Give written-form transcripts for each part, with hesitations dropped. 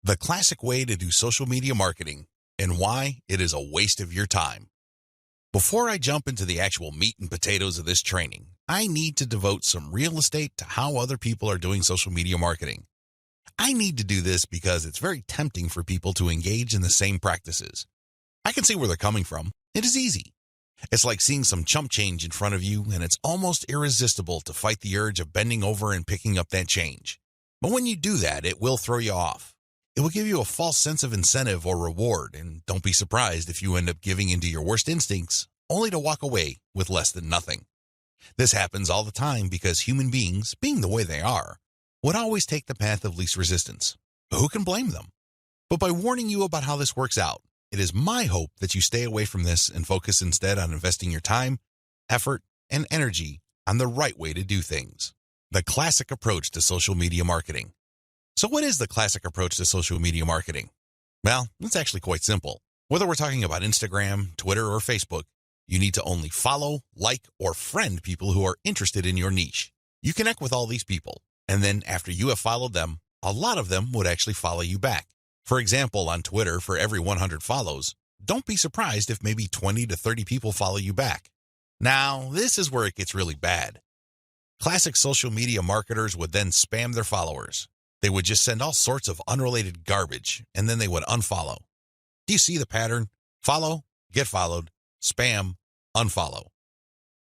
The classic way to do social media marketing and why it is a waste of your time. Before I jump into the actual meat and potatoes of this training, I need to devote some real estate to how other people are doing social media marketing. I need to do this because it's very tempting for people to engage in the same practices. I can see where they're coming from. It is easy. It's like seeing some chump change in front of you, and it's almost irresistible to fight the urge of bending over and picking up that change. But when you do that, it will throw you off. It will give you a false sense of incentive or reward, and don't be surprised if you end up giving into your worst instincts, only to walk away with less than nothing. This happens all the time because human beings, being the way they are, would always take the path of least resistance. Who can blame them? But by warning you about how this works out, it is my hope that you stay away from this and focus instead on investing your time, effort, and energy on the right way to do things. The classic approach to social media marketing. So what is the classic approach to social media marketing? Well, it's actually quite simple. Whether we're talking about Instagram, Twitter, or Facebook, you need to only follow, like, or friend people who are interested in your niche. You connect with all these people, and then after you have followed them, a lot of them would actually follow you back. For example, on Twitter, for every 100 follows, don't be surprised if maybe 20 to 30 people follow you back. Now, this is where it gets really bad. Classic social media marketers would then spam their followers. They would just send all sorts of unrelated garbage, and then they would unfollow. Do you see the pattern? Follow, get followed, spam, unfollow.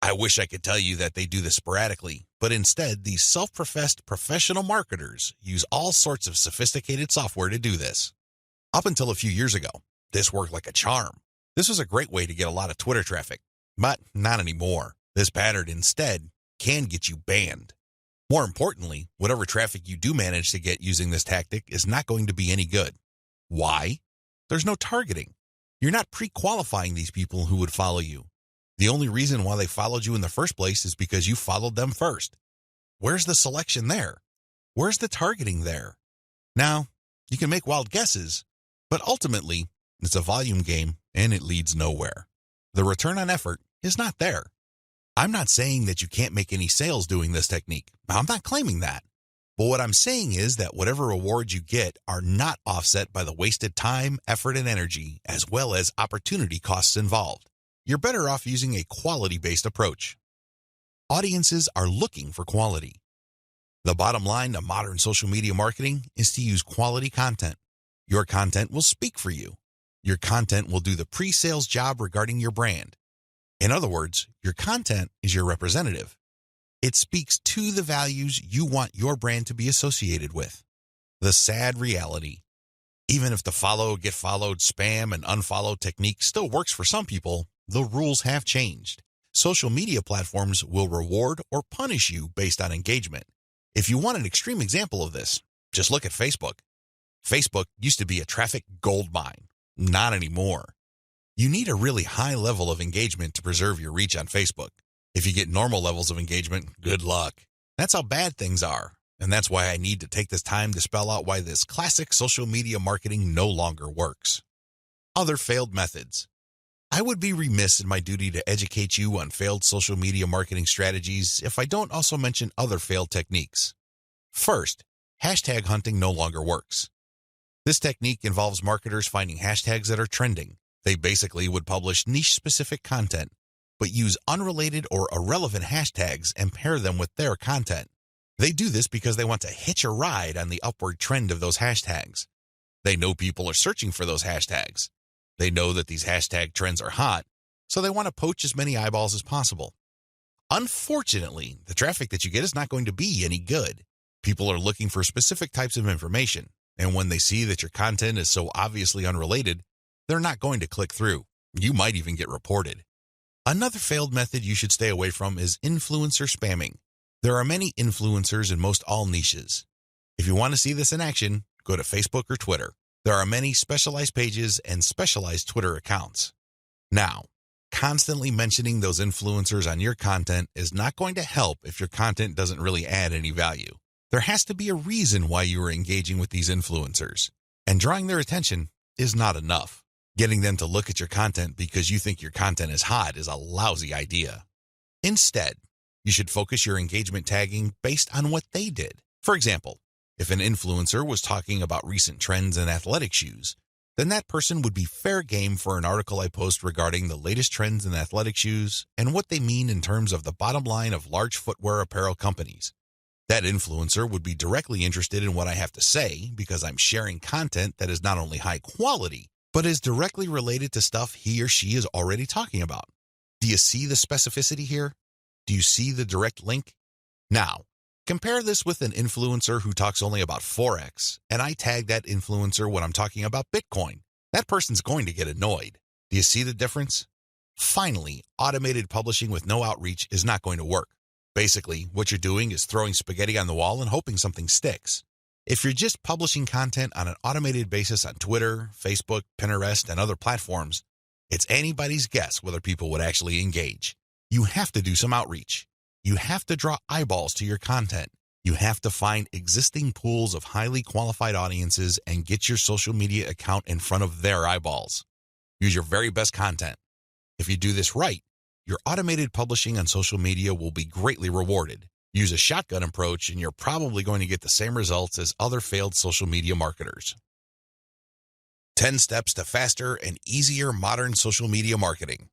I wish I could tell you that they do this sporadically, but instead, these self-professed professional marketers use all sorts of sophisticated software to do this. Up until a few years ago, this worked like a charm. This was a great way to get a lot of Twitter traffic, but not anymore. This pattern instead can get you banned. More importantly, whatever traffic you do manage to get using this tactic is not going to be any good. Why? There's no targeting. You're not pre-qualifying these people who would follow you. The only reason why they followed you in the first place is because you followed them first. Where's the selection there? Where's the targeting there? Now, you can make wild guesses, but ultimately, it's a volume game and it leads nowhere. The return on effort is not there. I'm not saying that you can't make any sales doing this technique. I'm not claiming that. But what I'm saying is that whatever rewards you get are not offset by the wasted time, effort, and energy, as well as opportunity costs involved. You're better off using a quality-based approach. Audiences are looking for quality. The bottom line to modern social media marketing is to use quality content. Your content will speak for you. Your content will do the pre-sales job regarding your brand. In other words, your content is your representative. It speaks to the values you want your brand to be associated with. The sad reality. Even if the follow, get followed, spam, and unfollow technique still works for some people, the rules have changed. Social media platforms will reward or punish you based on engagement. If you want an extreme example of this, just look at Facebook. Facebook used to be a traffic goldmine. Not anymore. You need a really high level of engagement to preserve your reach on Facebook. If you get normal levels of engagement, good luck. That's how bad things are, and that's why I need to take this time to spell out why this classic social media marketing no longer works. Other failed methods. I would be remiss in my duty to educate you on failed social media marketing strategies if I don't also mention other failed techniques. First, hashtag hunting no longer works. This technique involves marketers finding hashtags that are trending. They basically would publish niche-specific content, but use unrelated or irrelevant hashtags and pair them with their content. They do this because they want to hitch a ride on the upward trend of those hashtags. They know people are searching for those hashtags. They know that these hashtag trends are hot, so they want to poach as many eyeballs as possible. Unfortunately, the traffic that you get is not going to be any good. People are looking for specific types of information, and when they see that your content is so obviously unrelated, they're not going to click through. You might even get reported. Another failed method you should stay away from is influencer spamming. There are many influencers in most all niches. If you want to see this in action, go to Facebook or Twitter. There are many specialized pages and specialized Twitter accounts. Now, constantly mentioning those influencers on your content is not going to help if your content doesn't really add any value. There has to be a reason why you are engaging with these influencers, and drawing their attention is not enough. Getting them to look at your content because you think your content is hot is a lousy idea. Instead, you should focus your engagement tagging based on what they did. For example, If an influencer was talking about recent trends in athletic shoes, then that person would be fair game for an article I post regarding the latest trends in athletic shoes and what they mean in terms of the bottom line of large footwear apparel companies. That influencer would be directly interested in what I have to say because I'm sharing content that is not only high quality, but is directly related to stuff he or she is already talking about. Do you see the specificity here? Do you see the direct link? Now, compare this with an influencer who talks only about Forex, and I tag that influencer when I'm talking about Bitcoin. That person's going to get annoyed. Do you see the difference? Finally, automated publishing with no outreach is not going to work. Basically, what you're doing is throwing spaghetti on the wall and hoping something sticks. If you're just publishing content on an automated basis on Twitter, Facebook, Pinterest, and other platforms, it's anybody's guess whether people would actually engage. You have to do some outreach. You have to draw eyeballs to your content. You have to find existing pools of highly qualified audiences and get your social media account in front of their eyeballs. Use your very best content. If you do this right, your automated publishing on social media will be greatly rewarded. Use a shotgun approach and you're probably going to get the same results as other failed social media marketers. 10 steps to faster and easier modern social media marketing.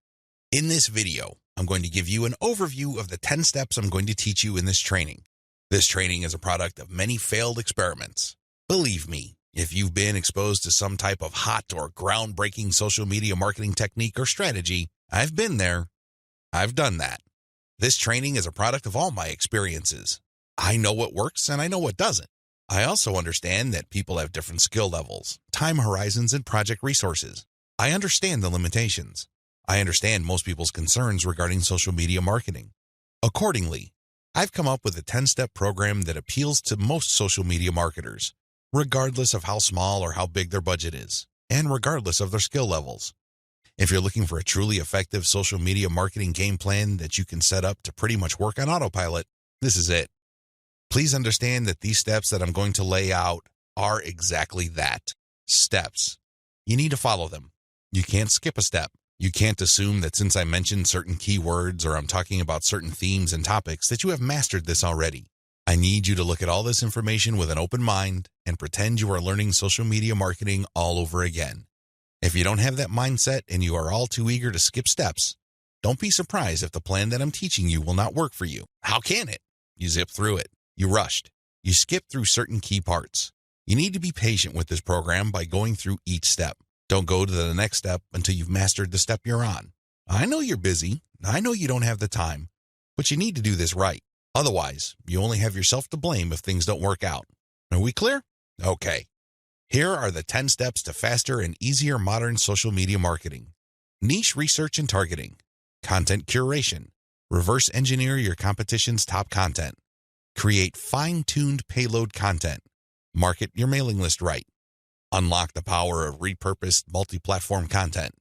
In this video, I'm going to give you an overview of the 10 steps I'm going to teach you in this training. This training is a product of many failed experiments. Believe me, if you've been exposed to some type of hot or groundbreaking social media marketing technique or strategy, I've been there. I've done that. This training is a product of all my experiences. I know what works and I know what doesn't. I also understand that people have different skill levels, time horizons, and project resources. I understand the limitations. I understand most people's concerns regarding social media marketing. Accordingly, I've come up with a 10-step program that appeals to most social media marketers, regardless of how small or how big their budget is, and regardless of their skill levels. If you're looking for a truly effective social media marketing game plan that you can set up to pretty much work on autopilot, this is it. Please understand that these steps that I'm going to lay out are exactly that, steps. You need to follow them. You can't skip a step. You can't assume that since I mentioned certain keywords or I'm talking about certain themes and topics that you have mastered this already. I need you to look at all this information with an open mind and pretend you are learning social media marketing all over again. If you don't have that mindset and you are all too eager to skip steps, don't be surprised if the plan that I'm teaching you will not work for you. How can it? You zip through it. You rushed. You skipped through certain key parts. You need to be patient with this program by going through each step. Don't go to the next step until you've mastered the step you're on. I know you're busy. I know you don't have the time, but you need to do this right. Otherwise, you only have yourself to blame if things don't work out. Are we clear? Okay. Here are the 10 steps to faster and easier modern social media marketing. Niche research and targeting. Content curation. Reverse engineer your competition's top content. Create fine-tuned payload content. Market your mailing list right. Unlock the power of repurposed multi-platform content.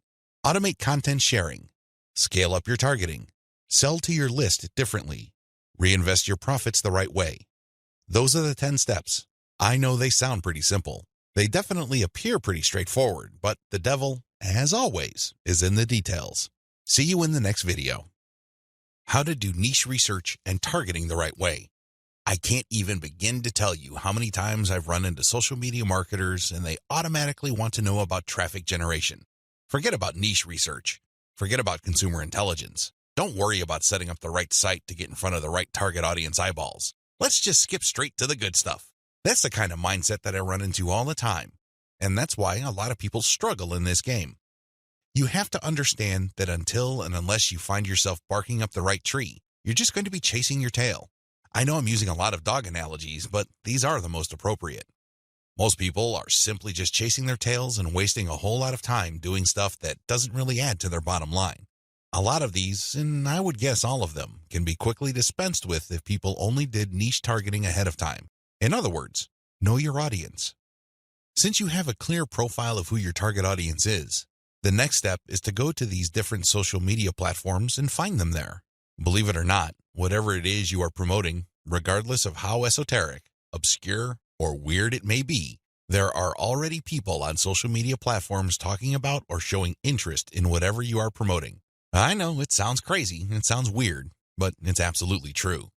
Automate content sharing. Scale up your targeting. Sell to your list differently. Reinvest your profits the right way. Those are the 10 steps. I know they sound pretty simple. They definitely appear pretty straightforward, but the devil, as always, is in the details. See you in the next video. How to do niche research and targeting the right way. I can't even begin to tell you how many times I've run into social media marketers and they automatically want to know about traffic generation. Forget about niche research. Forget about consumer intelligence. Don't worry about setting up the right site to get in front of the right target audience eyeballs. Let's just skip straight to the good stuff. That's the kind of mindset that I run into all the time. And that's why a lot of people struggle in this game. You have to understand that until and unless you find yourself barking up the right tree, you're just going to be chasing your tail. I know I'm using a lot of dog analogies, but these are the most appropriate. Most people are simply just chasing their tails and wasting a whole lot of time doing stuff that doesn't really add to their bottom line. A lot of these, and I would guess all of them, can be quickly dispensed with if people only did niche targeting ahead of time. In other words, know your audience. Since you have a clear profile of who your target audience is, the next step is to go to these different social media platforms and find them there. Believe it or not, whatever it is you are promoting, regardless of how esoteric, obscure, or weird it may be, there are already people on social media platforms talking about or showing interest in whatever you are promoting. I know it sounds crazy, it sounds weird, but it's absolutely true.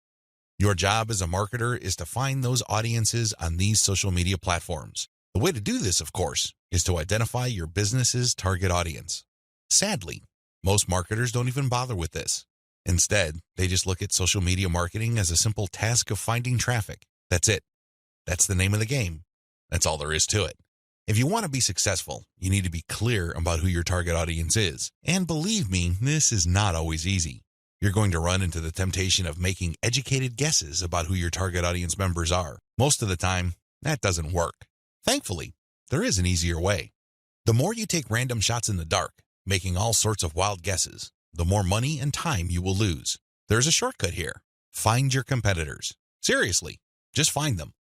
Your job as a marketer is to find those audiences on these social media platforms. The way to do this, of course, is to identify your business's target audience. Sadly, most marketers don't even bother with this. Instead, they just look at social media marketing as a simple task of finding traffic. That's it. That's the name of the game. That's all there is to it. If you want to be successful, you need to be clear about who your target audience is. And believe me, this is not always easy. You're going to run into the temptation of making educated guesses about who your target audience members are. Most of the time, that doesn't work. Thankfully, there is an easier way. The more you take random shots in the dark, making all sorts of wild guesses, the more money and time you will lose. There's a shortcut here. Find your competitors. Seriously, just find them.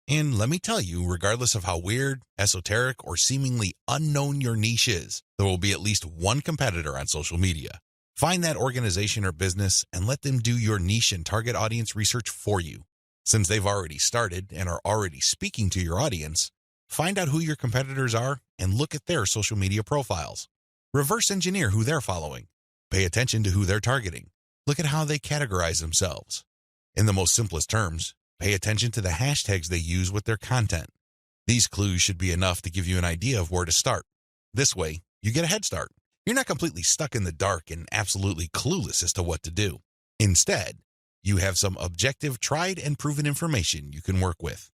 And let me tell you, regardless of how weird, esoteric, or seemingly unknown your niche is, there will be at least one competitor on social media. Find that organization or business and let them do your niche and target audience research for you. Since they've already started and are already speaking to your audience, find out who your competitors are and look at their social media profiles. Reverse engineer who they're following. Pay attention to who they're targeting. Look at how they categorize themselves. In the most simplest terms, pay attention to the hashtags they use with their content. These clues should be enough to give you an idea of where to start. This way, you get a head start. You're not completely stuck in the dark and absolutely clueless as to what to do. Instead, you have some objective, tried and proven information you can work with.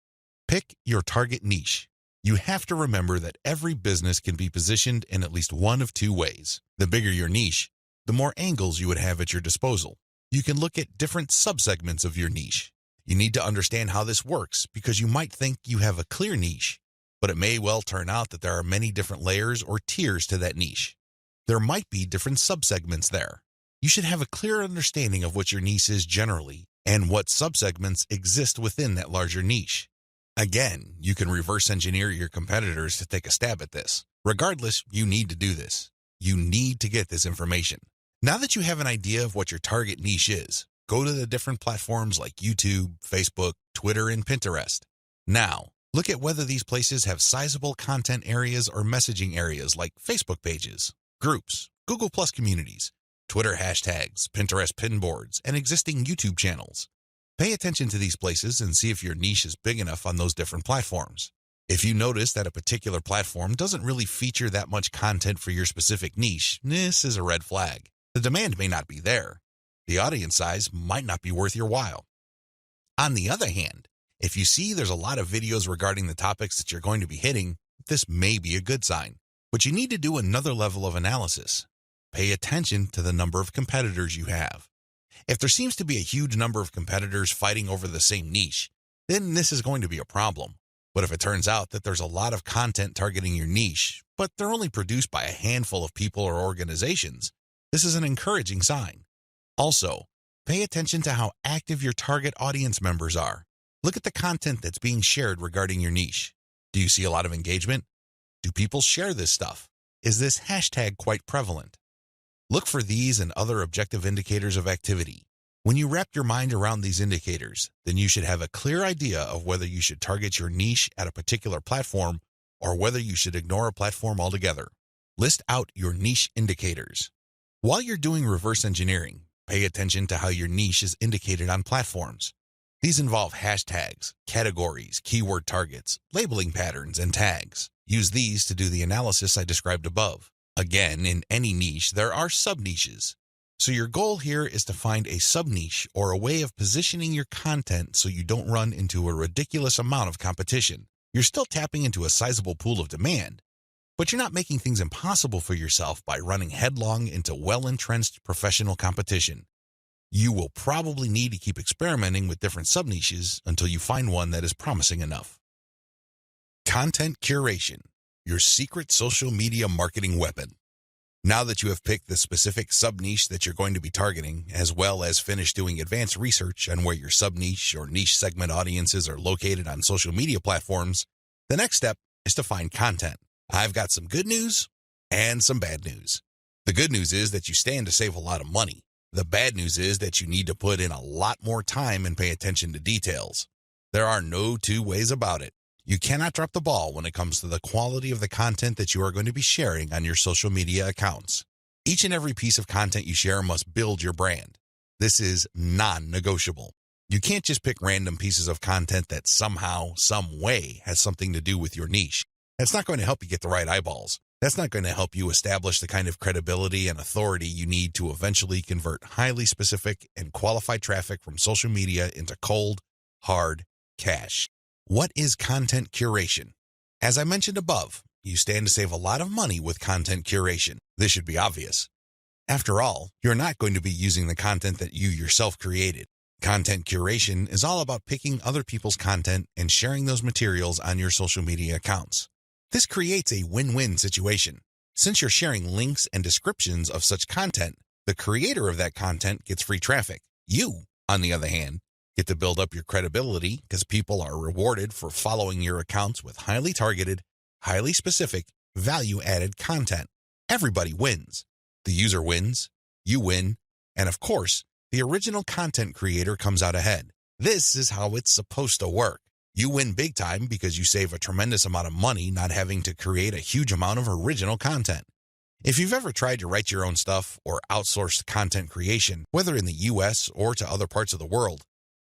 Pick your target niche. You have to remember that every business can be positioned in at least one of two ways. The bigger your niche, the more angles you would have at your disposal. You can look at different subsegments of your niche. You need to understand how this works because you might think you have a clear niche, but it may well turn out that there are many different layers or tiers to that niche. There might be different subsegments there. You should have a clear understanding of what your niche is generally and what subsegments exist within that larger niche. Again, you can reverse engineer your competitors to take a stab at this. Regardless, you need to do this. You need to get this information. Now that you have an idea of what your target niche is, go to the different platforms like YouTube, Facebook, Twitter, and Pinterest. Now, look at whether these places have sizable content areas or messaging areas like Facebook pages, groups, Google Plus communities, Twitter hashtags, Pinterest pinboards, and existing YouTube channels. Pay attention to these places and see if your niche is big enough on those different platforms. If you notice that a particular platform doesn't really feature that much content for your specific niche, this is a red flag. The demand may not be there. The audience size might not be worth your while. On the other hand, if you see there's a lot of videos regarding the topics that you're going to be hitting, this may be a good sign. But you need to do another level of analysis. Pay attention to the number of competitors you have. If there seems to be a huge number of competitors fighting over the same niche, then this is going to be a problem. But if it turns out that there's a lot of content targeting your niche, but they're only produced by a handful of people or organizations, this is an encouraging sign. Also, pay attention to how active your target audience members are. Look at the content that's being shared regarding your niche. Do you see a lot of engagement? Do people share this stuff? Is this hashtag quite prevalent? Look for these and other objective indicators of activity. When you wrap your mind around these indicators, then you should have a clear idea of whether you should target your niche at a particular platform or whether you should ignore a platform altogether. List out your niche indicators. While you're doing reverse engineering, pay attention to how your niche is indicated on platforms. These involve hashtags, categories, keyword targets, labeling patterns, and tags. Use these to do the analysis I described above. Again, in any niche, there are sub-niches. So your goal here is to find a sub-niche or a way of positioning your content so you don't run into a ridiculous amount of competition. You're still tapping into a sizable pool of demand, but you're not making things impossible for yourself by running headlong into well-entrenched professional competition. You will probably need to keep experimenting with different sub-niches until you find one that is promising enough. Content curation, your secret social media marketing weapon. Now that you have picked the specific sub-niche that you're going to be targeting, as well as finished doing advanced research on where your sub-niche or niche segment audiences are located on social media platforms, the next step is to find content. I've got some good news and some bad news. The good news is that you stand to save a lot of money. The bad news is that you need to put in a lot more time and pay attention to details. There are no two ways about it. You cannot drop the ball when it comes to the quality of the content that you are going to be sharing on your social media accounts. Each and every piece of content you share must build your brand. This is non-negotiable. You can't just pick random pieces of content that somehow, some way has something to do with your niche. That's not going to help you get the right eyeballs. That's not going to help you establish the kind of credibility and authority you need to eventually convert highly specific and qualified traffic from social media into cold, hard cash. What is content curation? As I mentioned above, you stand to save a lot of money with content curation. This should be obvious. After all, you're not going to be using the content that you yourself created. Content curation is all about picking other people's content and sharing those materials on your social media accounts. This creates a win-win situation. Since you're sharing links and descriptions of such content, the creator of that content gets free traffic. You, on the other hand, get to build up your credibility because people are rewarded for following your accounts with highly targeted, highly specific, value-added content. Everybody wins. The user wins, you win, and of course, the original content creator comes out ahead. This is how it's supposed to work. You win big time because you save a tremendous amount of money not having to create a huge amount of original content. If you've ever tried to write your own stuff or outsourced content creation, whether in the US or to other parts of the world,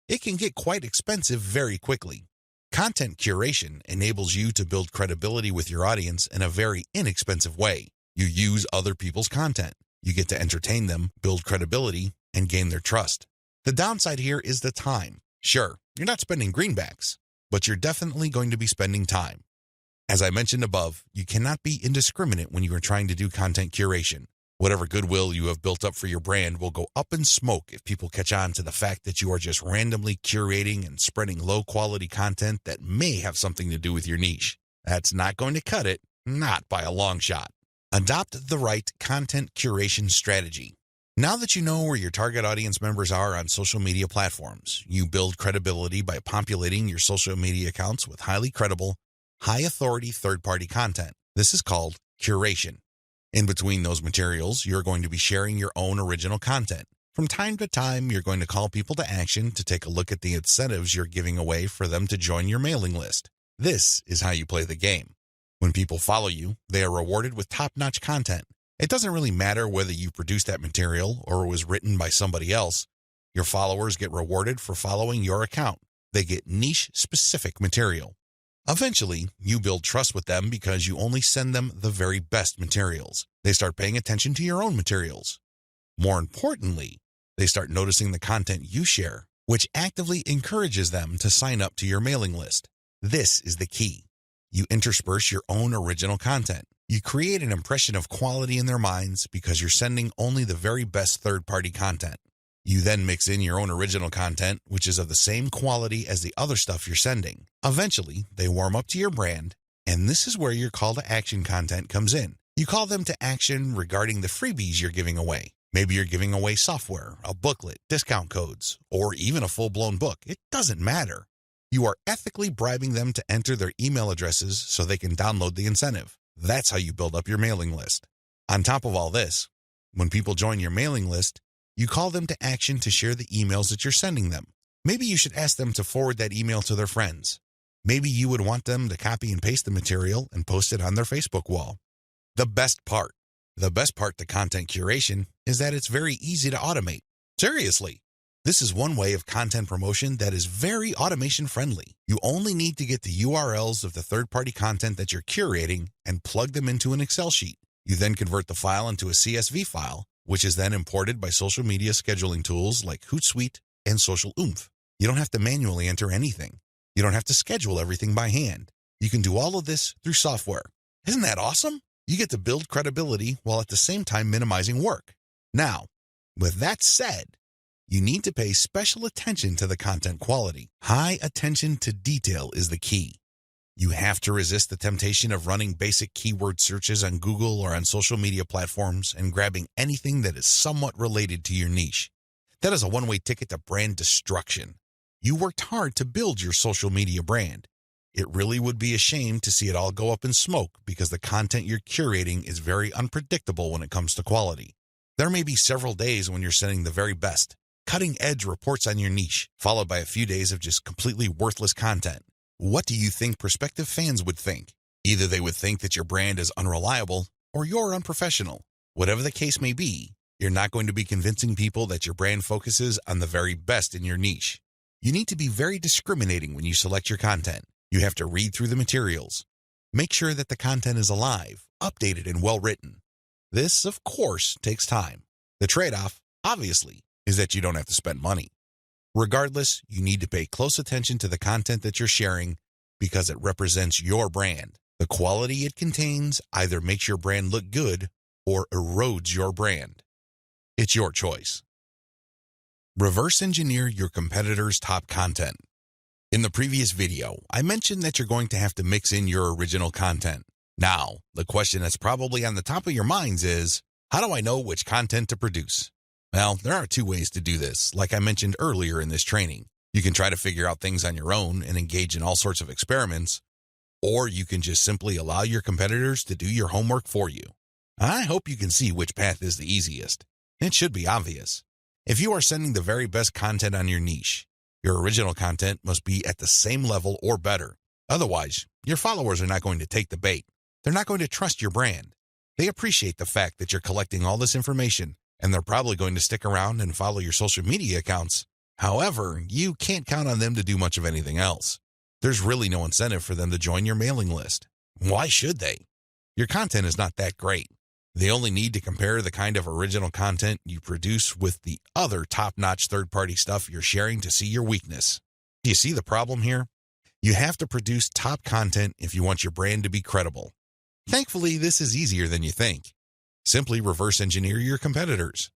it can get quite expensive very quickly. Content curation enables you to build credibility with your audience in a very inexpensive way. You use other people's content. You get to entertain them, build credibility, and gain their trust. The downside here is the time. Sure, you're not spending greenbacks, but you're definitely going to be spending time. As I mentioned above, you cannot be indiscriminate when you are trying to do content curation. Whatever goodwill you have built up for your brand will go up in smoke if people catch on to the fact that you are just randomly curating and spreading low-quality content that may have something to do with your niche. That's not going to cut it, not by a long shot. Adopt the right content curation strategy. Now that you know where your target audience members are on social media platforms, you build credibility by populating your social media accounts with highly credible, high-authority third-party content. This is called curation. In between those materials, you're going to be sharing your own original content. From time to time, you're going to call people to action to take a look at the incentives you're giving away for them to join your mailing list. This is how you play the game. When people follow you, they are rewarded with top-notch content. It doesn't really matter whether you produced that material or it was written by somebody else. Your followers get rewarded for following your account. They get niche-specific material. Eventually, you build trust with them because you only send them the very best materials. They start paying attention to your own materials. More importantly, they start noticing the content you share, which actively encourages them to sign up to your mailing list. This is the key. You intersperse your own original content. You create an impression of quality in their minds because you're sending only the very best third-party content. You then mix in your own original content, which is of the same quality as the other stuff you're sending. Eventually, they warm up to your brand, and this is where your call to action content comes in. You call them to action regarding the freebies you're giving away. Maybe you're giving away software, a booklet, discount codes, or even a full-blown book. It doesn't matter. You are ethically bribing them to enter their email addresses so they can download the incentive. That's how you build up your mailing list. On top of all this, when people join your mailing list, you call them to action to share the emails that you're sending them. Maybe you should ask them to forward that email to their friends. Maybe you would want them to copy and paste the material and post it on their Facebook wall. The best part to content curation is that it's very easy to automate. Seriously. This is one way of content promotion that is very automation friendly. You only need to get the URLs of the third-party content that you're curating and plug them into an Excel sheet. You then convert the file into a CSV file, which is then imported by social media scheduling tools like Hootsuite and Social Oomph. You don't have to manually enter anything. You don't have to schedule everything by hand. You can do all of this through software. Isn't that awesome? You get to build credibility while at the same time minimizing work. Now, with that said, you need to pay special attention to the content quality. High attention to detail is the key. You have to resist the temptation of running basic keyword searches on Google or on social media platforms and grabbing anything that is somewhat related to your niche. That is a one-way ticket to brand destruction. You worked hard to build your social media brand. It really would be a shame to see it all go up in smoke because the content you're curating is very unpredictable when it comes to quality. There may be several days when you're sending the very best, cutting-edge reports on your niche, followed by a few days of just completely worthless content. What do you think prospective fans would think? Either they would think that your brand is unreliable or you're unprofessional. Whatever the case may be, you're not going to be convincing people that your brand focuses on the very best in your niche. You need to be very discriminating when you select your content. You have to read through the materials. Make sure that the content is alive, updated, and well-written. This, of course, takes time. The trade-off, obviously, is that you don't have to spend money. Regardless, you need to pay close attention to the content that you're sharing because it represents your brand. The quality it contains either makes your brand look good or erodes your brand. It's your choice. Reverse engineer your competitors' top content. In the previous video, I mentioned that you're going to have to mix in your original content. Now, the question that's probably on the top of your minds is, how do I know which content to produce? Well, there are two ways to do this, like I mentioned earlier in this training. You can try to figure out things on your own and engage in all sorts of experiments, or you can just simply allow your competitors to do your homework for you. I hope you can see which path is the easiest. It should be obvious. If you are sending the very best content on your niche, your original content must be at the same level or better. Otherwise, your followers are not going to take the bait. They're not going to trust your brand. They appreciate the fact that you're collecting all this information, and they're probably going to stick around and follow your social media accounts. However, you can't count on them to do much of anything else. There's really no incentive for them to join your mailing list. Why should they? Your content is not that great. They only need to compare the kind of original content you produce with the other top-notch third-party stuff you're sharing to see your weakness. Do you see the problem here? You have to produce top content if you want your brand to be credible. Thankfully, this is easier than you think. Simply reverse engineer your competitors.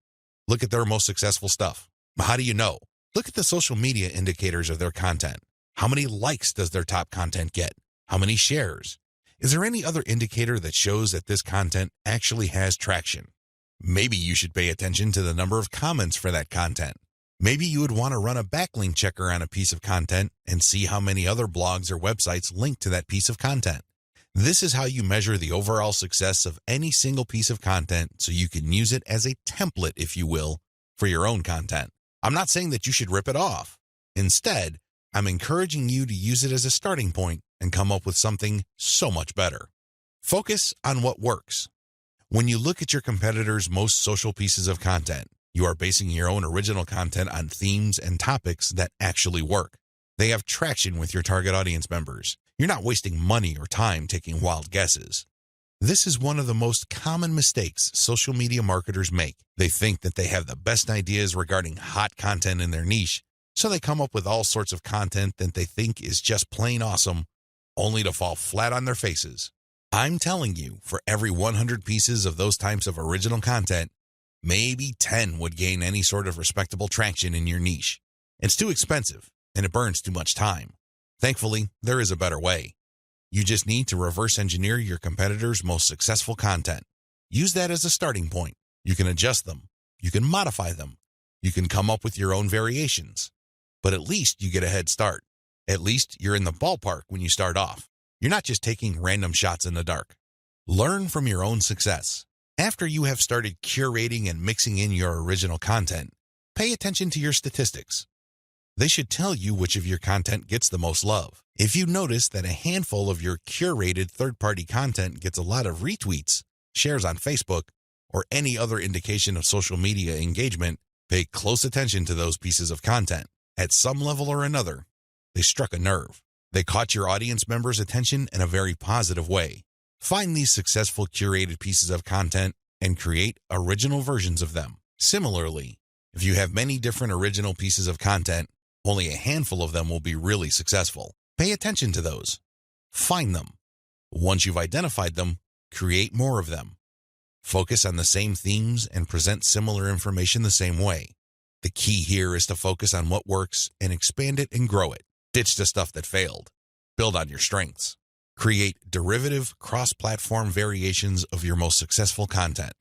Look at their most successful stuff. How do you know? Look at the social media indicators of their content. How many likes does their top content get? How many shares? Is there any other indicator that shows that this content actually has traction? Maybe you should pay attention to the number of comments for that content. Maybe you would want to run a backlink checker on a piece of content and see how many other blogs or websites link to that piece of content. This is how you measure the overall success of any single piece of content so you can use it as a template, if you will, for your own content. I'm not saying that you should rip it off. Instead, I'm encouraging you to use it as a starting point and come up with something so much better. Focus on what works. When you look at your competitors' most social pieces of content, you are basing your own original content on themes and topics that actually work. They have traction with your target audience members. You're not wasting money or time taking wild guesses. This is one of the most common mistakes social media marketers make. They think that they have the best ideas regarding hot content in their niche, so they come up with all sorts of content that they think is just plain awesome, only to fall flat on their faces. I'm telling you, for every 100 pieces of those types of original content, maybe 10 would gain any sort of respectable traction in your niche. It's too expensive, and it burns too much time. Thankfully, there is a better way. You just need to reverse engineer your competitors' most successful content. Use that as a starting point. You can adjust them. You can modify them. You can come up with your own variations. But at least you get a head start. At least you're in the ballpark when you start off. You're not just taking random shots in the dark. Learn from your own success. After you have started curating and mixing in your original content, pay attention to your statistics. They should tell you which of your content gets the most love. If you notice that a handful of your curated third-party content gets a lot of retweets, shares on Facebook, or any other indication of social media engagement, pay close attention to those pieces of content. At some level or another, they struck a nerve. They caught your audience members' attention in a very positive way. Find these successful curated pieces of content and create original versions of them. Similarly, if you have many different original pieces of content, only a handful of them will be really successful. Pay attention to those. Find them. Once you've identified them, create more of them. Focus on the same themes and present similar information the same way. The key here is to focus on what works and expand it and grow it. Ditch the stuff that failed. Build on your strengths. Create derivative, cross-platform variations of your most successful content.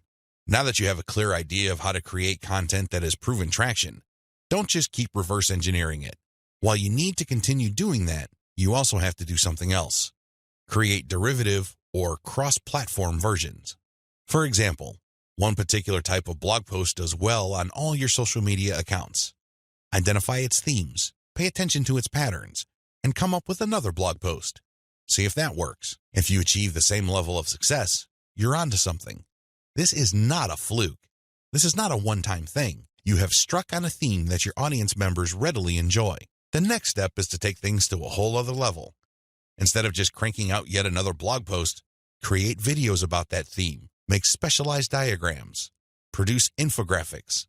Now that you have a clear idea of how to create content that has proven traction, don't just keep reverse engineering it. While you need to continue doing that, you also have to do something else. Create derivative or cross-platform versions. For example, one particular type of blog post does well on all your social media accounts. Identify its themes, pay attention to its patterns, and come up with another blog post. See if that works. If you achieve the same level of success, you're onto something. This is not a fluke. This is not a one-time thing. You have struck on a theme that your audience members readily enjoy. The next step is to take things to a whole other level. Instead of just cranking out yet another blog post, create videos about that theme, make specialized diagrams, produce infographics.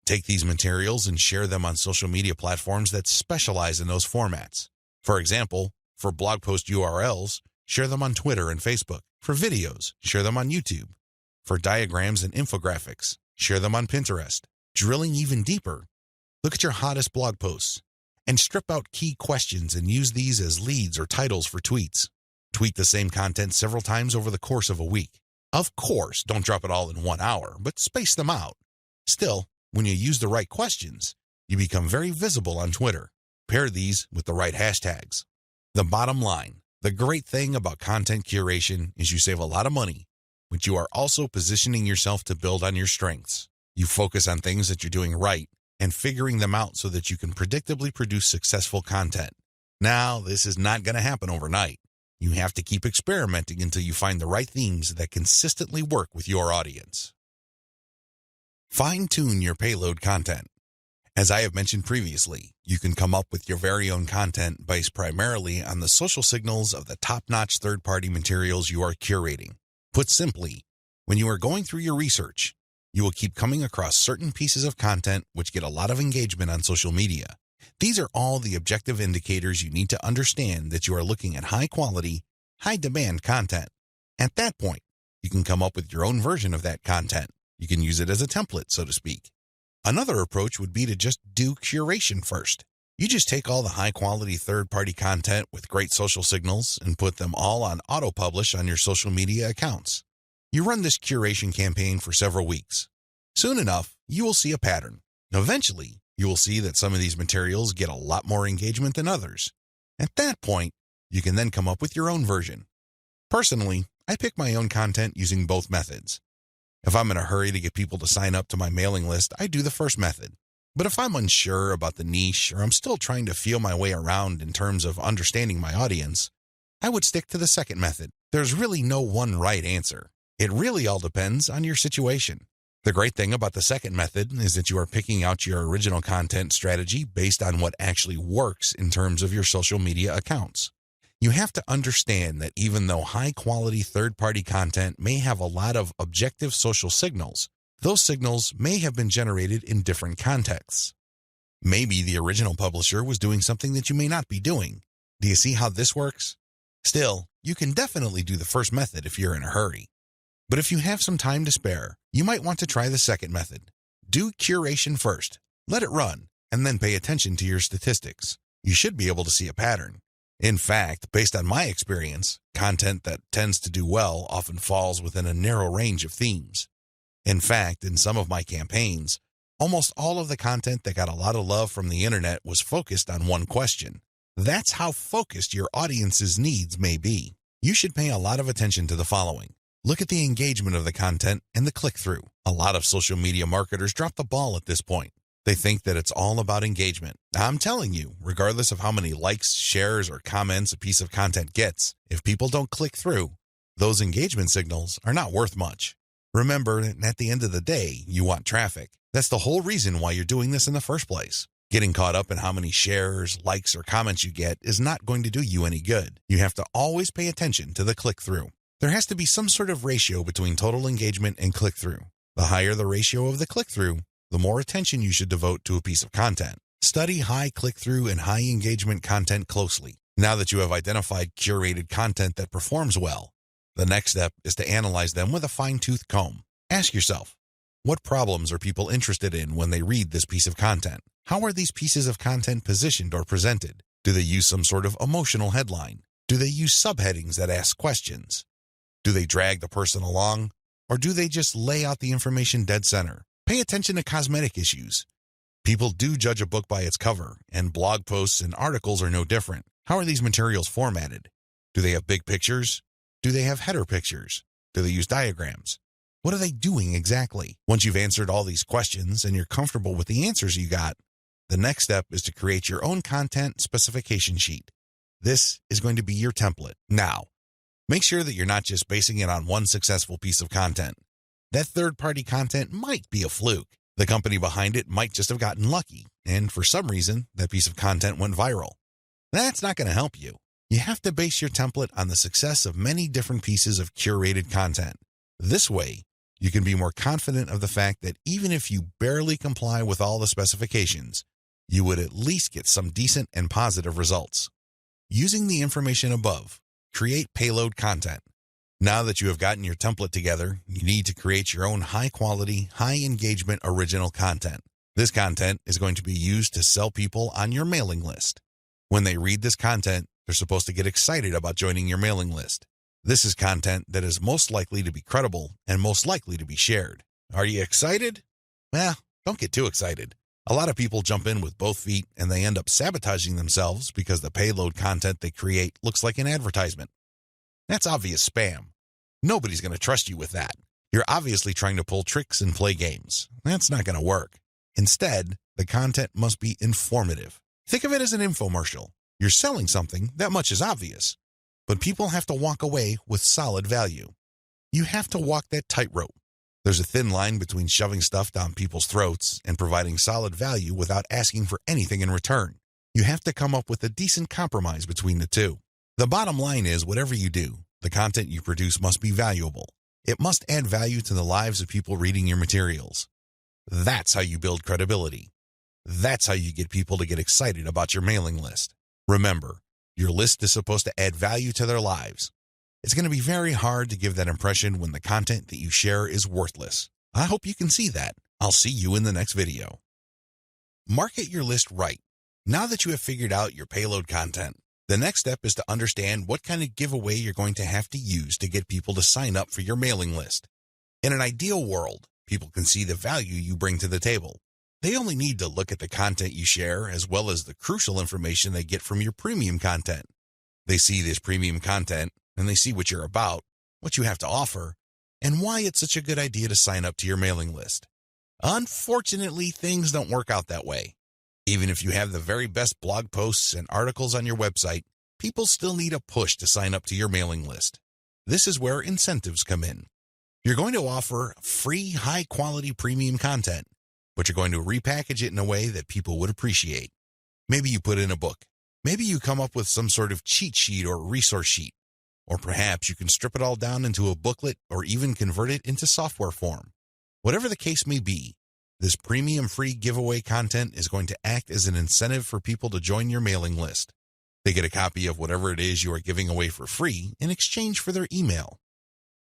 Take these materials and share them on social media platforms that specialize in those formats. For example, for blog post URLs, share them on Twitter and Facebook. For videos, share them on YouTube. For diagrams and infographics, share them on Pinterest. Drilling even deeper, look at your hottest blog posts and strip out key questions and use these as leads or titles for tweets. Tweet the same content several times over the course of a week. Of course, don't drop it all in 1 hour, but space them out. Still, when you use the right questions, you become very visible on Twitter. Pair these with the right hashtags. The bottom line, the great thing about content curation is you save a lot of money, but you are also positioning yourself to build on your strengths. You focus on things that you're doing right and figuring them out so that you can predictably produce successful content. Now, this is not going to happen overnight. You have to keep experimenting until you find the right themes that consistently work with your audience. Fine-tune your payload content. As I have mentioned previously, you can come up with your very own content based primarily on the social signals of the top-notch third-party materials you are curating. Put simply, when you are going through your research, you will keep coming across certain pieces of content which get a lot of engagement on social media. These are all the objective indicators you need to understand that you are looking at high-quality, high-demand content. At that point, you can come up with your own version of that content. You can use it as a template, so to speak. Another approach would be to just do curation first. You just take all the high-quality third-party content with great social signals and put them all on auto-publish on your social media accounts. You run this curation campaign for several weeks. Soon enough, you will see a pattern. Eventually, you will see that some of these materials get a lot more engagement than others. At that point, you can then come up with your own version. Personally, I pick my own content using both methods. If I'm in a hurry to get people to sign up to my mailing list, I do the first method. But if I'm unsure about the niche or I'm still trying to feel my way around in terms of understanding my audience, I would stick to the second method. There's really no one right answer. It really all depends on your situation. The great thing about the second method is that you are picking out your original content strategy based on what actually works in terms of your social media accounts. You have to understand that even though high-quality third-party content may have a lot of objective social signals, those signals may have been generated in different contexts. Maybe the original publisher was doing something that you may not be doing. Do you see how this works? Still, you can definitely do the first method if you're in a hurry. But if you have some time to spare, you might want to try the second method. Do curation first, let it run, and then pay attention to your statistics. You should be able to see a pattern. In fact, based on my experience, content that tends to do well often falls within a narrow range of themes. In fact, in some of my campaigns, almost all of the content that got a lot of love from the internet was focused on one question. That's how focused your audience's needs may be. You should pay a lot of attention to the following. Look at the engagement of the content and the click-through. A lot of social media marketers drop the ball at this point. They think that it's all about engagement. I'm telling you, regardless of how many likes, shares, or comments a piece of content gets, if people don't click through, those engagement signals are not worth much. Remember, at the end of the day, you want traffic. That's the whole reason why you're doing this in the first place. Getting caught up in how many shares, likes, or comments you get is not going to do you any good. You have to always pay attention to the click-through. There has to be some sort of ratio between total engagement and click-through. The higher the ratio of the click-through, the more attention you should devote to a piece of content. Study high click-through and high engagement content closely. Now that you have identified curated content that performs well, the next step is to analyze them with a fine-tooth comb. Ask yourself, what problems are people interested in when they read this piece of content? How are these pieces of content positioned or presented? Do they use some sort of emotional headline? Do they use subheadings that ask questions? Do they drag the person along? Or do they just lay out the information dead center? Pay attention to cosmetic issues. People do judge a book by its cover, and blog posts and articles are no different. How are these materials formatted? Do they have big pictures? Do they have header pictures? Do they use diagrams? What are they doing exactly? Once you've answered all these questions and you're comfortable with the answers you got, the next step is to create your own content specification sheet. This is going to be your template. Now, make sure that you're not just basing it on one successful piece of content. That third-party content might be a fluke. The company behind it might just have gotten lucky, and for some reason, that piece of content went viral. That's not going to help you. You have to base your template on the success of many different pieces of curated content. This way, you can be more confident of the fact that even if you barely comply with all the specifications, you would at least get some decent and positive results. Using the information above, create payload content. Now that you have gotten your template together, you need to create your own high-quality, high-engagement original content. This content is going to be used to sell people on your mailing list. When they read this content, they're supposed to get excited about joining your mailing list. This is content that is most likely to be credible and most likely to be shared. Are you excited? Well, don't get too excited. A lot of people jump in with both feet and they end up sabotaging themselves because the payload content they create looks like an advertisement. That's obvious spam. Nobody's going to trust you with that. You're obviously trying to pull tricks and play games. That's not going to work. Instead, the content must be informative. Think of it as an infomercial. You're selling something, that much is obvious. But people have to walk away with solid value. You have to walk that tightrope. There's a thin line between shoving stuff down people's throats and providing solid value without asking for anything in return. You have to come up with a decent compromise between the two. The bottom line is, whatever you do, the content you produce must be valuable. It must add value to the lives of people reading your materials. That's how you build credibility. That's how you get people to get excited about your mailing list. Remember, your list is supposed to add value to their lives. It's going to be very hard to give that impression when the content that you share is worthless. I hope you can see that. I'll see you in the next video. Market your list right. Now that you have figured out your payload content, the next step is to understand what kind of giveaway you're going to have to use to get people to sign up for your mailing list. In an ideal world, people can see the value you bring to the table. They only need to look at the content you share as well as the crucial information they get from your premium content. They see this premium content and they see what you're about, what you have to offer, and why it's such a good idea to sign up to your mailing list. Unfortunately, things don't work out that way. Even if you have the very best blog posts and articles on your website, people still need a push to sign up to your mailing list. This is where incentives come in. You're going to offer free, high-quality premium content, but you're going to repackage it in a way that people would appreciate. Maybe you put in a book. Maybe you come up with some sort of cheat sheet or resource sheet. Or perhaps you can strip it all down into a booklet or even convert it into software form. Whatever the case may be, this premium free giveaway content is going to act as an incentive for people to join your mailing list. They get a copy of whatever it is you are giving away for free in exchange for their email.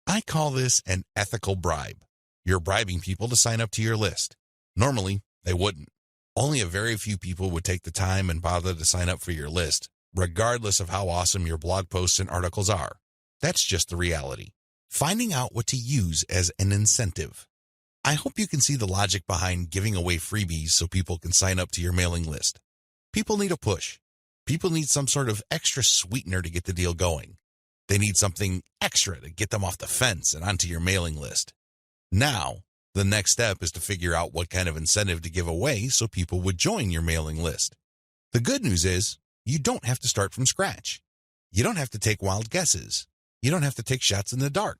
I call this an ethical bribe. You're bribing people to sign up to your list. Normally, they wouldn't. Only a very few people would take the time and bother to sign up for your list, regardless of how awesome your blog posts and articles are. That's just the reality. Finding out what to use as an incentive. I hope you can see the logic behind giving away freebies so people can sign up to your mailing list. People need a push. People need some sort of extra sweetener to get the deal going. They need something extra to get them off the fence and onto your mailing list. Now, the next step is to figure out what kind of incentive to give away so people would join your mailing list. The good news is, you don't have to start from scratch. You don't have to take wild guesses. You don't have to take shots in the dark.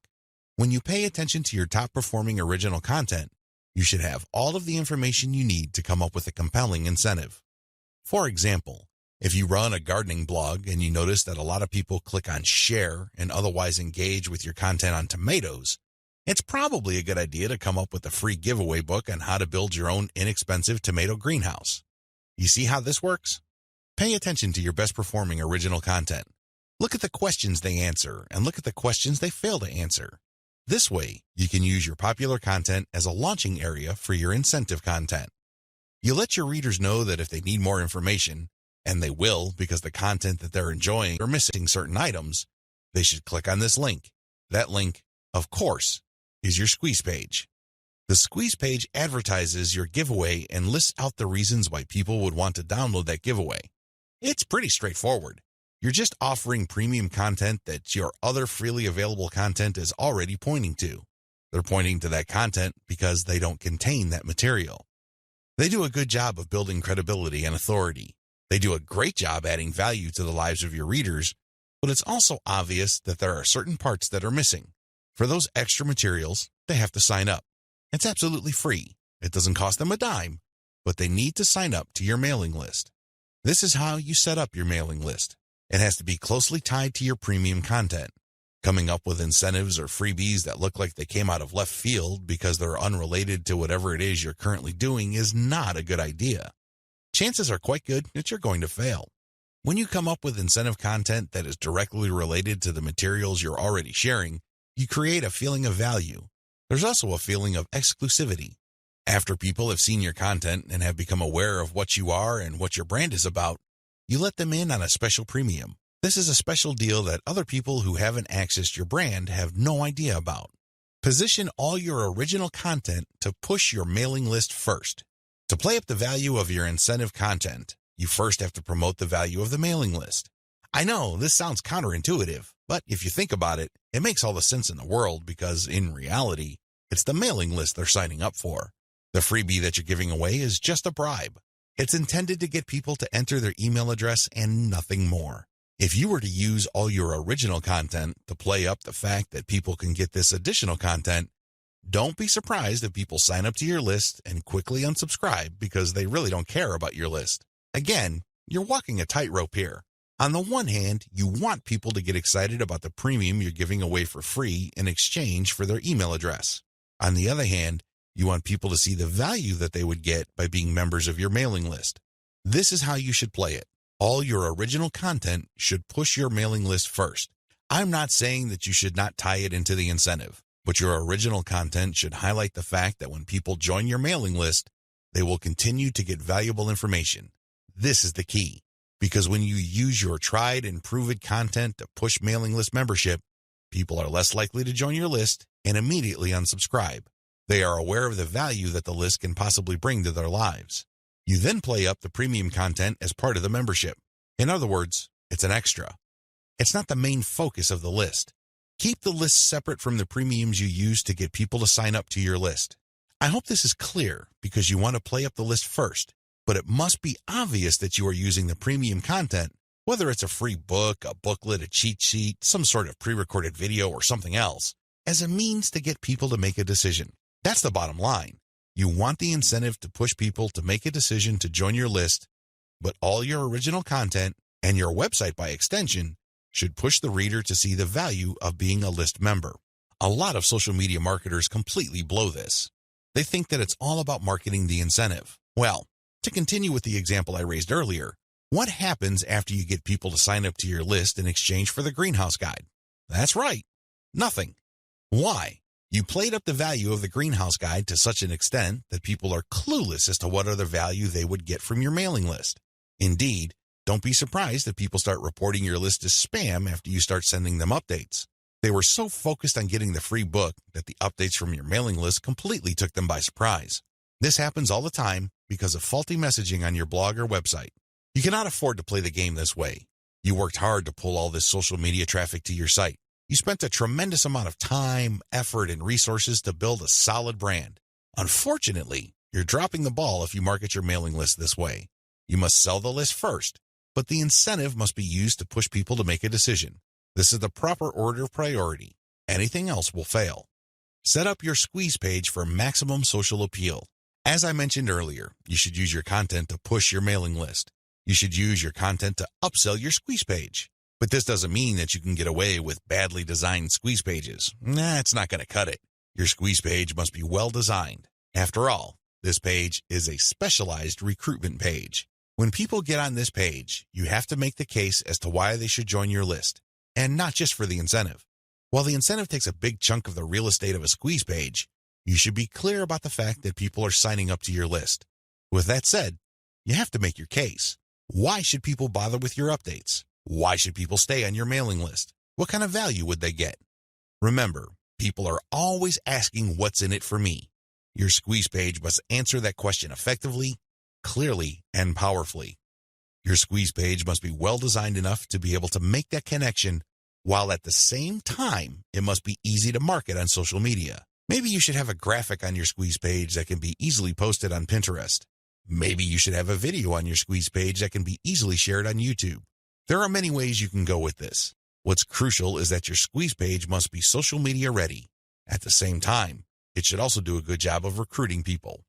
When you pay attention to your top-performing original content, you should have all of the information you need to come up with a compelling incentive. For example, if you run a gardening blog and you notice that a lot of people click on share and otherwise engage with your content on tomatoes, it's probably a good idea to come up with a free giveaway book on how to build your own inexpensive tomato greenhouse. You see how this works? Pay attention to your best-performing original content. Look at the questions they answer and look at the questions they fail to answer. This way, you can use your popular content as a launching area for your incentive content. You let your readers know that if they need more information, and they will because the content that they're enjoying or missing certain items, they should click on this link. That link, of course, is your squeeze page. The squeeze page advertises your giveaway and lists out the reasons why people would want to download that giveaway. It's pretty straightforward. You're just offering premium content that your other freely available content is already pointing to. They're pointing to that content because they don't contain that material. They do a good job of building credibility and authority. They do a great job adding value to the lives of your readers, but it's also obvious that there are certain parts that are missing. For those extra materials, they have to sign up. It's absolutely free. It doesn't cost them a dime, but they need to sign up to your mailing list. This is how you set up your mailing list. It has to be closely tied to your premium content. Coming up with incentives or freebies that look like they came out of left field because they're unrelated to whatever it is you're currently doing is not a good idea. Chances are quite good that you're going to fail. When you come up with incentive content that is directly related to the materials you're already sharing, you create a feeling of value. There's also a feeling of exclusivity. After people have seen your content and have become aware of what you are and what your brand is about, you let them in on a special premium. This is a special deal that other people who haven't accessed your brand have no idea about. Position all your original content to push your mailing list first. To play up the value of your incentive content, you first have to promote the value of the mailing list. I know this sounds counterintuitive, but if you think about it, it makes all the sense in the world because, in reality, it's the mailing list they're signing up for. The freebie that you're giving away is just a bribe. It's intended to get people to enter their email address and nothing more. If you were to use all your original content to play up the fact that people can get this additional content, don't be surprised if people sign up to your list and quickly unsubscribe because they really don't care about your list. Again, you're walking a tightrope here. On the one hand, you want people to get excited about the premium you're giving away for free in exchange for their email address. On the other hand, you want people to see the value that they would get by being members of your mailing list. This is how you should play it. All your original content should push your mailing list first. I'm not saying that you should not tie it into the incentive, but your original content should highlight the fact that when people join your mailing list, they will continue to get valuable information. This is the key, because when you use your tried and proven content to push mailing list membership, people are less likely to join your list and immediately unsubscribe. They are aware of the value that the list can possibly bring to their lives. You then play up the premium content as part of the membership. In other words, it's an extra. It's not the main focus of the list. Keep the list separate from the premiums you use to get people to sign up to your list. I hope this is clear because you want to play up the list first, but it must be obvious that you are using the premium content, whether it's a free book, a booklet, a cheat sheet, some sort of pre-recorded video, or something else, as a means to get people to make a decision. That's the bottom line. You want the incentive to push people to make a decision to join your list, but all your original content, and your website by extension, should push the reader to see the value of being a list member. A lot of social media marketers completely blow this. They think that it's all about marketing the incentive. Well, to continue with the example I raised earlier, what happens after you get people to sign up to your list in exchange for the greenhouse guide? That's right, nothing. Why? You played up the value of the greenhouse guide to such an extent that people are clueless as to what other value they would get from your mailing list. Indeed, don't be surprised if people start reporting your list as spam after you start sending them updates. They were so focused on getting the free book that the updates from your mailing list completely took them by surprise. This happens all the time because of faulty messaging on your blog or website. You cannot afford to play the game this way. You worked hard to pull all this social media traffic to your site. You spent a tremendous amount of time, effort, and resources to build a solid brand. Unfortunately, you're dropping the ball if you market your mailing list this way. You must sell the list first, but the incentive must be used to push people to make a decision. This is the proper order of priority. Anything else will fail. Set up your squeeze page for maximum social appeal. As I mentioned earlier, you should use your content to push your mailing list. You should use your content to upsell your squeeze page. But this doesn't mean that you can get away with badly designed squeeze pages. It's not going to cut it. Your squeeze page must be well designed. After all, this page is a specialized recruitment page. When people get on this page, you have to make the case as to why they should join your list, and not just for the incentive. While the incentive takes a big chunk of the real estate of a squeeze page, you should be clear about the fact that people are signing up to your list. With that said, you have to make your case. Why should people bother with your updates? Why should people stay on your mailing list? What kind of value would they get? Remember, people are always asking what's in it for me. Your squeeze page must answer that question effectively, clearly, and powerfully. Your squeeze page must be well designed enough to be able to make that connection, while at the same time, it must be easy to market on social media. Maybe you should have a graphic on your squeeze page that can be easily posted on Pinterest. Maybe you should have a video on your squeeze page that can be easily shared on YouTube. There are many ways you can go with this. What's crucial is that your squeeze page must be social media ready. At the same time, it should also do a good job of recruiting people.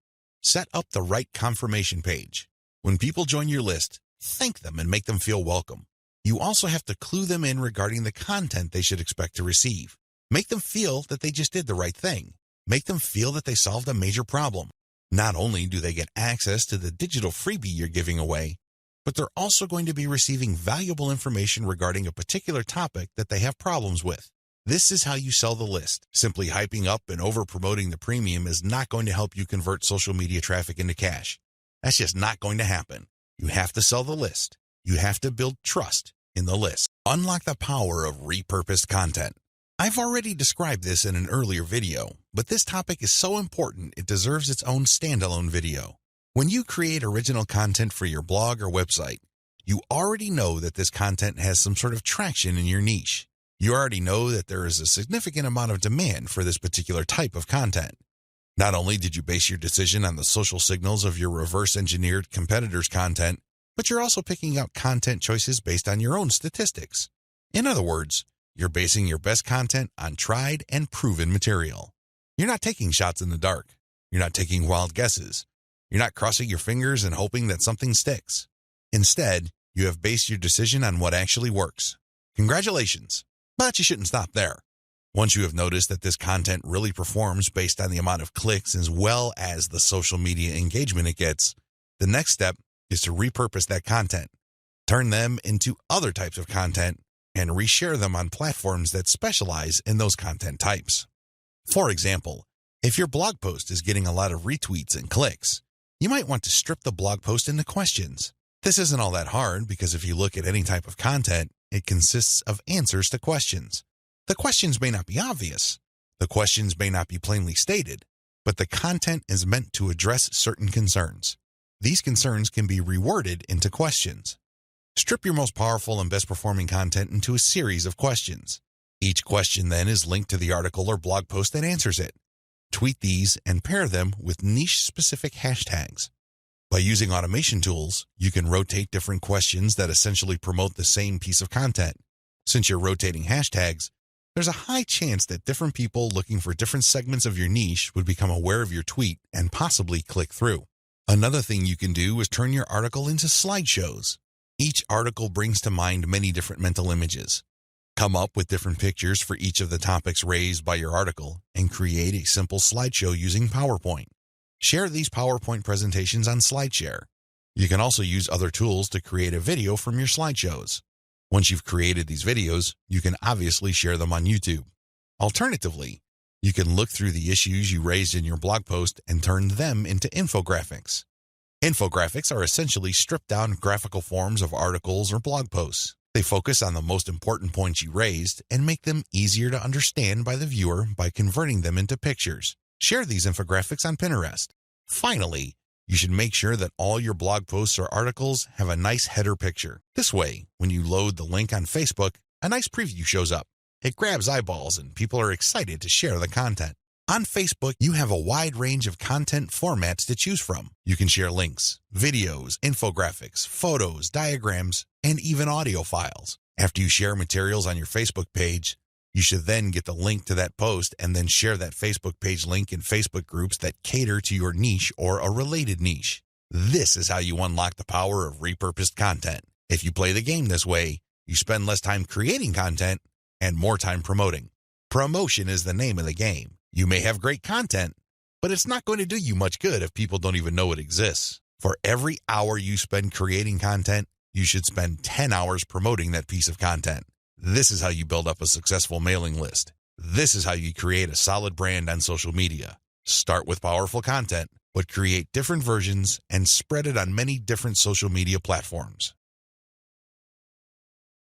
Set up the right confirmation page. When people join your list, thank them and make them feel welcome. You also have to clue them in regarding the content they should expect to receive. Make them feel that they just did the right thing. Make them feel that they solved a major problem. Not only do they get access to the digital freebie you're giving away, but they're also going to be receiving valuable information regarding a particular topic that they have problems with. This is how you sell the list. Simply hyping up and over-promoting the premium is not going to help you convert social media traffic into cash. That's just not going to happen. You have to sell the list. You have to build trust in the list. Unlock the power of repurposed content. I've already described this in an earlier video, but this topic is so important it deserves its own standalone video. When you create original content for your blog or website, you already know that this content has some sort of traction in your niche. You already know that there is a significant amount of demand for this particular type of content. Not only did you base your decision on the social signals of your reverse-engineered competitors' content, but you're also picking out content choices based on your own statistics. In other words, you're basing your best content on tried and proven material. You're not taking shots in the dark. You're not taking wild guesses. You're not crossing your fingers and hoping that something sticks. Instead, you have based your decision on what actually works. Congratulations, but you shouldn't stop there. Once you have noticed that this content really performs based on the amount of clicks as well as the social media engagement it gets, the next step is to repurpose that content, turn them into other types of content, and reshare them on platforms that specialize in those content types. For example, if your blog post is getting a lot of retweets and clicks, you might want to strip the blog post into questions. This isn't all that hard because if you look at any type of content, it consists of answers to questions. The questions may not be obvious. The questions may not be plainly stated, but the content is meant to address certain concerns. These concerns can be reworded into questions. Strip your most powerful and best performing content into a series of questions. Each question then is linked to the article or blog post that answers it. Tweet these and pair them with niche-specific hashtags. By using automation tools, you can rotate different questions that essentially promote the same piece of content. Since you're rotating hashtags, there's a high chance that different people looking for different segments of your niche would become aware of your tweet and possibly click through. Another thing you can do is turn your article into slideshows. Each article brings to mind many different mental images. Come up with different pictures for each of the topics raised by your article and create a simple slideshow using PowerPoint. Share these PowerPoint presentations on SlideShare. You can also use other tools to create a video from your slideshows. Once you've created these videos, you can obviously share them on YouTube. Alternatively, you can look through the issues you raised in your blog post and turn them into infographics. Infographics are essentially stripped-down graphical forms of articles or blog posts. They focus on the most important points you raised and make them easier to understand by the viewer by converting them into pictures. Share these infographics on Pinterest. Finally, you should make sure that all your blog posts or articles have a nice header picture. This way, when you load the link on Facebook, a nice preview shows up. It grabs eyeballs and people are excited to share the content. On Facebook, you have a wide range of content formats to choose from. You can share links, videos, infographics, photos, diagrams, and even audio files. After you share materials on your Facebook page, you should then get the link to that post and then share that Facebook page link in Facebook groups that cater to your niche or a related niche. This is how you unlock the power of repurposed content. If you play the game this way, you spend less time creating content and more time promoting. Promotion is the name of the game. You may have great content, but it's not going to do you much good if people don't even know it exists. For every hour you spend creating content, you should spend 10 hours promoting that piece of content. This is how you build up a successful mailing list. This is how you create a solid brand on social media. Start with powerful content, but create different versions and spread it on many different social media platforms.